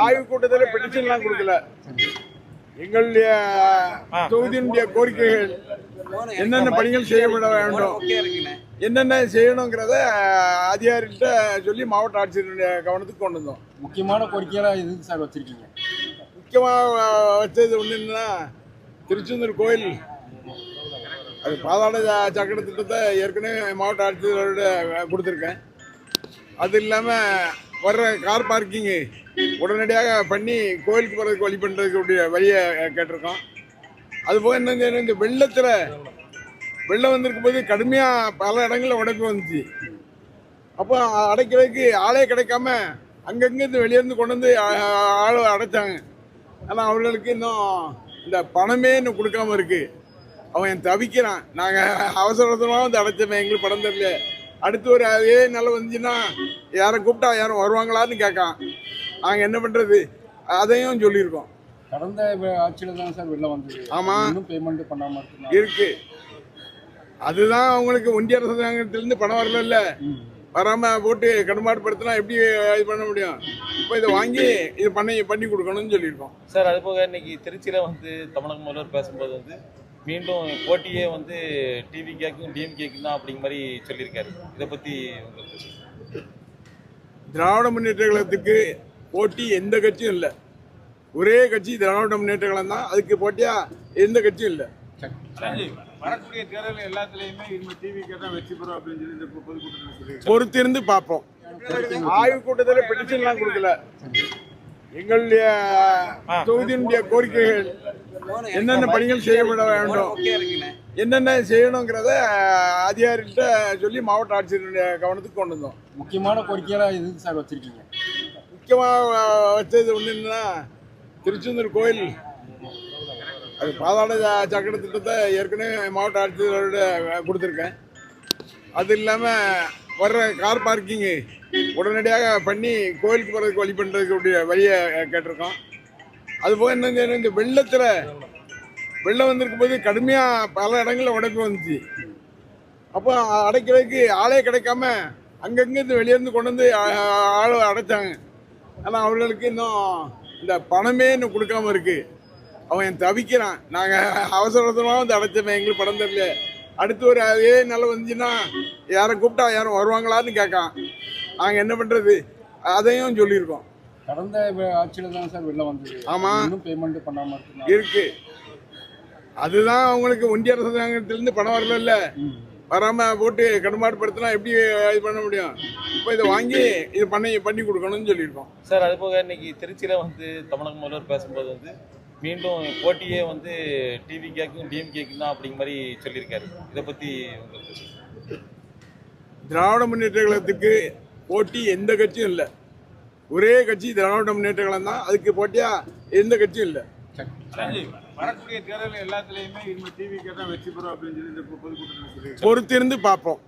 ஆய்வு கூட்டத்தில் பெட்டிஷன்லாம் கொடுக்கல. எங்களுடைய தொகுதியினுடைய கோரிக்கைகள் என்னென்ன பணிகள் செய்யப்பட வேண்டும், என்னென்ன செய்யணுங்கிறத அதிகாரிகிட்ட சொல்லி மாவட்ட ஆட்சியருடைய கவனத்துக்கு கொண்டு வந்தோம். முக்கியமான கோரிக்கையெல்லாம் எதுக்கு சார் வச்சிருக்கீங்க? முக்கியமாக வச்சது ஒன்று என்னன்னா, திருச்செந்தூர் கோயில் அது பாதாள சக்கர திட்டத்தை ஏற்கனவே மாவட்ட ஆட்சியரோட கொடுத்துருக்கேன். அது இல்லாமல் வர்ற கார் பார்க்கிங்கு உடனடியாக பண்ணி கோயிலுக்கு போகிறதுக்கு வழி பண்ணுறதுக்கு வழியை கேட்டிருக்கோம். அதுபோக என்ன, இந்த வெள்ளம் வந்திருக்கும் போது கடுமையாக பல இடங்களில் உடைப்பு வந்துச்சு. அப்போ அடைக்கிறதுக்கு ஆளே கிடைக்காம அங்கங்கேருந்து வெளியேருந்து கொண்டு வந்து ஆள் அடைச்சாங்க. ஆனால் அவர்களுக்கு இன்னும் இந்த பணமே இன்னும் கொடுக்காம இருக்கு. அவன் தவிக்கிறான். நாங்கள் அவசரமாக வந்து அடைச்சோமே, எங்களுக்கு படம் தெரியல. அடுத்து ஒரு அதே நிலை வந்துச்சுன்னா யாரை கூப்பிட்டா யாரும் வருவாங்களான்னு கேட்கான். நாங்கள் என்ன பண்ணுறது, அதையும் சொல்லியிருக்கோம். கடந்த ஆட்சியில் தான் சார் வெள்ளம் வந்தது. ஆமாம், இன்னும் பேமெண்ட் பண்ணாமல் இருக்கு. அதுதான் அவங்களுக்கு ஒன்றிய அரசாங்கத்திலேருந்து பணம் வரல, வராமல் போட்டு கட்டுப்பாடுபடுத்தினா எப்படி இது பண்ண முடியும்? இப்போ இதை வாங்கி இது பண்ணி கொடுக்கணும்னு சொல்லியிருக்கோம் சார். அது போக இன்னைக்கு திருச்சியில் தமிழக முதல்வர் பேசும்போது மீண்டும் போட்டியே டிவி கேக்கும் டிஎம்கேக்கும் தான் அப்படிங்கிற மாதிரி சொல்லியிருக்காரு. இதை பற்றி திராவிட முன்னேற்ற கழகத்துக்கு போட்டி எந்த கட்சியும் இல்லை. ஒரே கட்சி திராவிட முன்னேற்ற கழகம் தான். அதுக்கு போட்டியா எந்த கட்சியும் இல்லை. வரக்கூடிய தேர்தல் எல்லாத்துலயுமே டிவி கேட்டா வெற்றி பெறும் அப்படின்னு சொல்லி இந்த பொதுக்கூட்டத்தில் பொறுத்திருந்து பார்ப்போம். ஆய்வு கூட்டத்தில் பெட்டிஷன்லாம் கொடுக்கல. எங்களுடைய தொகுதியினுடைய கோரிக்கைகள் என்னென்ன பணிகள் செய்யப்பட வேண்டும், என்னென்ன செய்யணுங்கிறத அதிகாரிகிட்ட சொல்லி மாவட்ட ஆட்சியருடைய கவனத்துக்கு கொண்டு வந்தோம். முக்கியமான கோரிக்கையெல்லாம் எதுக்கு சார் வச்சிருக்கீங்க? முக்கியமாக வச்சது ஒன்று என்னன்னா, திருச்செந்தூர் கோயில் அது பாதாள சக்கர திட்டத்தை ஏற்கனவே மாவட்ட ஆட்சியரோட கொடுத்துருக்கேன். அது இல்லாமல் வர்ற கார் பார்க்கிங்கு உடனடியாக பண்ணி கோயிலுக்கு போகிறதுக்கு வழி பண்ணுறதுக்கு வழியை கேட்டிருக்கோம். அதுபோக என்ன, இந்த வெள்ளம் வந்திருக்கும் போது கடுமையாக பல இடங்களில் உடைப்பு வந்துச்சு. அப்போ அடைக்கிறதுக்கு ஆளே கிடைக்காம அங்கங்கேருந்து வெளியேருந்து கொண்டு வந்து ஆள் அடைச்சாங்க. ஆனால் அவர்களுக்கு இன்னும் இந்த பணமே இன்னும் கொடுக்காம இருக்கு. அவன் தவிக்கிறான். நாங்கள் அவசரமாக வந்து அடைச்சோமே, எங்களுக்கு படம் தெரியல. அடுத்து ஒரு அதே நிலை வந்துச்சுன்னா யாரை கூப்பிட்டா யாரும் வருவாங்களான்னு கேட்கான். நாங்கள் என்ன பண்ணுறது, அதையும் சொல்லியிருக்கோம். கடந்த ஆட்சியில் தான் சார் வெள்ளம் வந்தது. ஆமாம், இன்னும் பேமெண்ட் பண்ணாமல் இருக்கு. அதுதான் அவங்களுக்கு ஒன்றிய அரசாங்கத்திலேருந்து பணம் வரல, வராமல் போட்டு கட்டுப்பாடுபடுத்தினா எப்படி இது பண்ண முடியும்? இப்போ இதை வாங்கி இது பண்ணி கொடுக்கணும்னு சொல்லியிருக்கோம். சார், அது போக இன்னைக்கு திருச்சியில் தமிழக முதல்வர் பேசும்போது மீண்டும் போட்டியே டிவி கேக்கும் டிஎம்கேக்கும் தான் அப்படிங்கிற மாதிரி சொல்லியிருக்காரு. இதை பற்றி திராவிட முன்னேற்ற கழகத்துக்கு போட்டி எந்த கட்சியும் இல்லை. ஒரே கட்சி திராவிட முன்னேற்ற கழகம் தான். அதுக்கு போட்டியா எந்த கட்சியும் இல்லை. வரக்கூடிய தேர்தல் எல்லாத்துலயுமே டிவி கேட்டா வெற்றி பெறும் அப்படின்னு சொல்லி இந்த பொதுக்கூட்டத்தில் பொறுத்திருந்து பார்ப்போம்.